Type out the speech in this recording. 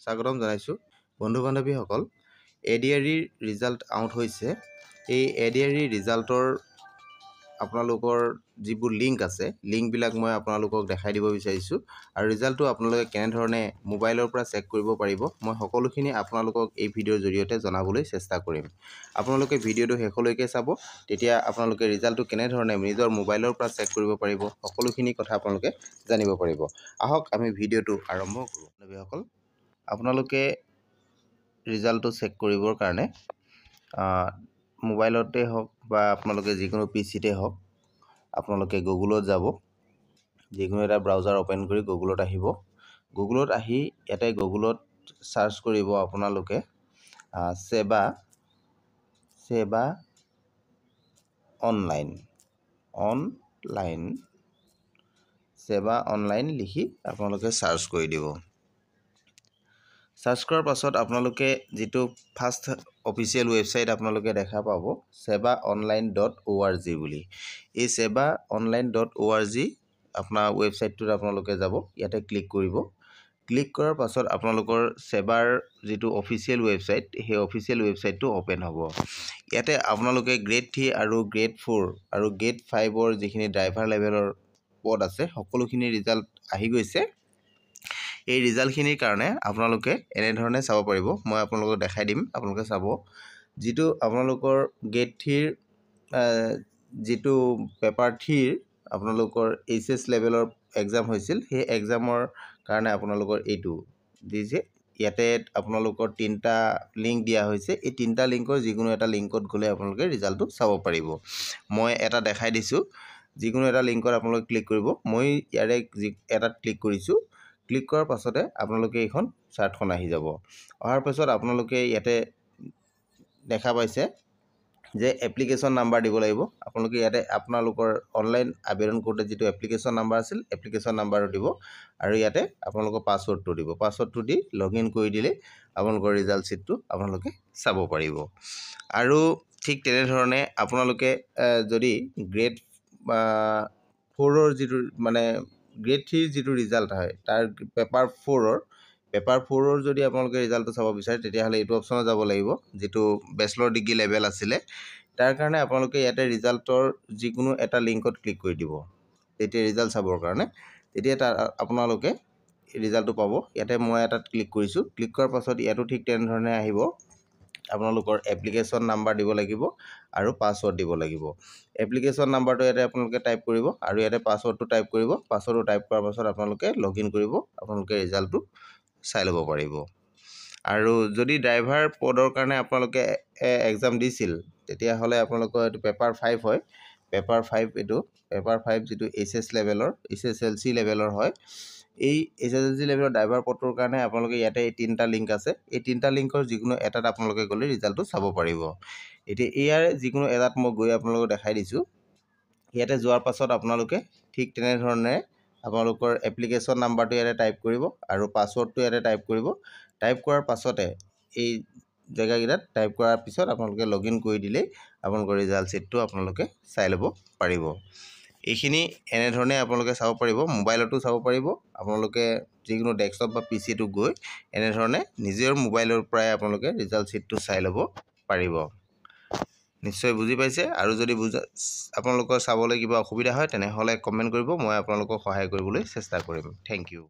স্বাগতম জনাইছোঁ বন্ধু বান্ধৱীসকল এডিআৰইৰ ৰিজাল্ট আউট হৈছে এই এডিআৰইৰ ৰিজাল্টৰ আপোনালোকৰ যিবোৰ লিংক আছে লিংকবিলাক মই আপোনালোকক দেখাই দিব বিচাৰিছোঁ আৰু ৰিজাল্টটো আপোনালোকে কেনেধৰণে মোবাইলৰ পৰা চেক কৰিব পাৰিব মই সকলোখিনি আপোনালোকক এই ভিডিঅ'ৰ জৰিয়তে জনাবলৈ চেষ্টা কৰিম আপোনালোকে ভিডিঅ'টো শেষলৈকে চাব তেতিয়া আপোনালোকে ৰিজাল্টটো কেনেধৰণে নিজৰ মোবাইলৰ পৰা চেক কৰিব পাৰিব সকলোখিনি কথা আপোনালোকে জানিব পাৰিব আহক আমি ভিডিঅ'টো আৰম্ভ কৰোঁ বন্ধুসকল আপোনালোকে ৰিজাল্টটো চেক কৰিবৰ কাৰণে মোবাইলতে হওক বা আপোনালোকে যিকোনো পিচিতে হওক আপোনালোকে গুগলত যাব যিকোনো এটা ব্ৰাউজাৰ ওপেন কৰি গুগলত আহিব গুগলত আহি ইয়াতে গুগলত সাৰ্চ কৰিব আপোনালোকে সেৱা অনলাইন লিখি আপোনালোকে সাৰ্চ কৰি দিব সাৰ্চ কৰাৰ পাছত আপোনালোকে যেটো ফাৰ্স্ট অফিচিয়েল ওয়েবসাইট আপোনালোকে দেখা পাব sevaonline.org বুলি এই sevaonline.org আপোনাৰ ওয়েবসাইটটোত আপোনালোকে যাব ইয়াতে ক্লিক কৰিব ক্লিক কৰাৰ পাছত আপোনালোকৰ সেৱাৰ যেটো অফিচিয়েল ওয়েবসাইট সেই অফিচিয়েল ওয়েবসাইটটো ওপেন হ'ব ইয়াতে আপোনালোকে গ্ৰেড 3 আৰু গ্ৰেড 4 আৰু গ্ৰেড 5 ৰ যিখিনি ড্ৰাইভাৰ লেভেলৰ পদ আছে সকলোখিনি ৰিজাল্ট আহি গৈছে এই ৰিজাল্টখিনিৰ কাৰণে আপোনালোকে এনে ধৰণে চাব পাৰিব মই আপোনালোকক দেখাই দিম আপোনালোকে চাব যেটো আপোনালোকৰ গ্ৰেড 3 যেটো পেপাৰ 3 আপোনালোকৰ এইচএস লেভেলৰ এক্সাম হৈছিল সেই এক্সামৰ কাৰণে আপোনালোকৰ এইটো দিছে ইয়াতে আপোনালোকৰ তিনটা লিংক দিয়া হৈছে এই তিনটা লিংকৰ যিকোনো এটা লিংকত গলে আপোনালোকে ৰিজাল্টটো চাব পাৰিব মই এটা দেখাই দিছো যিকোনো এটা লিংকত আপোনালোকে ক্লিক কৰিব মই ইয়াৰে এটাত ক্লিক কৰিছো ক্লিক কৰাৰ পাছতে আপোনালোকে এইখন চাৰ্টখন আহি যাব অহাৰ পাছত আপোনালোকে ইয়াতে দেখা পাইছে যে এপ্লিকেশন নাম্বাৰ দিব লাগিব আপোনালোকে ইয়াতে আপোনালোকৰ অনলাইন আবেদন কৰোতে যেটো এপ্লিকেশন নাম্বাৰ আছিল এপ্লিকেশন নাম্বাৰটো দিব আৰু ইয়াতে আপোনালোকৰ পাছৱৰ্ডটো দিব পাছৱৰ্ডটো দি লগইন কৰি দিলে আপোনালোকৰ ৰিজাল্ট শিটটো আপোনালোকে চাব পাৰিব আৰু ঠিক তেনে ধৰণে আপোনালোকে যদি গ্ৰেড 4 ৰ যেটো মানে গ্ৰেড 3 যেটো ৰিজাল্ট হয় তাৰ পেপাৰ 4 ৰ যদি আপোনালোকে ৰিজাল্টটো চাব বিচাৰে তেতিয়া হলে এইটো অপচনত যাব লাগিব যেটো বেচেলৰ ডিগ্ৰী লেভেল আছিলে তাৰ কাৰণে আপোনালোকে ইয়াতে ৰিজাল্টৰ যিকোনো এটা লিংকত ক্লিক কৰি দিব তেতিয়া ৰিজাল্ট চাবৰ কাৰণে তেতিয়া আপোনালোকে ৰিজাল্টটো পাব ইয়াতে মই এটাত ক্লিক কৰিছো ক্লিক কৰাৰ পাছত ইয়াটো ঠিক তেনে ধৰণে আহিব আপোনালোকৰ এপ্লিকেশন নাম্বাৰ দিব লাগিব আৰু পাছৱৰ্ড দিব লাগিব এপ্লিকেশন নাম্বাৰটো ইয়াতে আপোনালোকে টাইপ কৰিব আৰু ইয়াতে পাছৱৰ্ডটো টাইপ কৰিব পাছৱৰ্ডটো টাইপ কৰাৰ পাছত আপোনালোকে লগইন কৰিব আপোনালোকে ৰিজাল্টটো চাই ল'ব পাৰিব আৰু যদি ড্ৰাইভাৰ পদৰ কাৰণে আপোনালোকে এক্সাম দিছিল তেতিয়া হলে আপোনালোকৰ এটো পেপাৰ 5 হয় পেপাৰ 5 এটো পেপাৰ 5 যেটো এছএস লেভেলৰ এছএসএলসি লেভেলৰ হয় এই এছএসএলসি লেভেলৰ ড্ৰাইভাৰ পদৰ কাৰণে আপোনালোকে ইয়াতে তিনটা লিংক আছে এই তিনটা লিংকৰ যিকোনো এটাত আপোনালোকে গলে ৰিজাল্টটো চাব পাৰিব এতিয়া ইয়াৰ যিকোনো এটাত মই গৈ আপোনালোকক দেখাই দিছো ইয়াতে যোৱাৰ পাছত আপোনালোকে ঠিক তেনে ধৰণে আপোনালোকৰ এপ্লিকেশন নাম্বাৰটো ইয়াতে টাইপ কৰিব আৰু পাছৱৰ্ডটো ইয়াতে টাইপ কৰিব টাইপ কৰাৰ পাছতে এই জায়গাগিৰাত টাইপ কৰাৰ পিছত আপোনালোকে লগইন কৰি দিলে আপোনালোকৰ ৰিজাল্ট শিটটো আপোনালোকে চাই ল'ব পাৰিব এইখিনি এনে ধৰণে আপোনালোকে চাব পাৰিব মোবাইলতো চাব পাৰিব আপোনালোকে যিকোনো ডেস্কটপ বা পিসিটো গৈ এনে ধৰণে নিজৰ মোবাইলৰ পৰাই আপোনালোকে ৰিজাল্ট শিটটো চাই ল'ব পাৰিব নিশ্চয় বুজি পাইছে আৰু যদি আপোনালোকৰ চাবলৈ কিবা অসুবিধা হয় তেনে হলে কমেন্ট কৰিব মই আপোনালোকক সহায় কৰিবলৈ চেষ্টা কৰিম থ্যাংক ইউ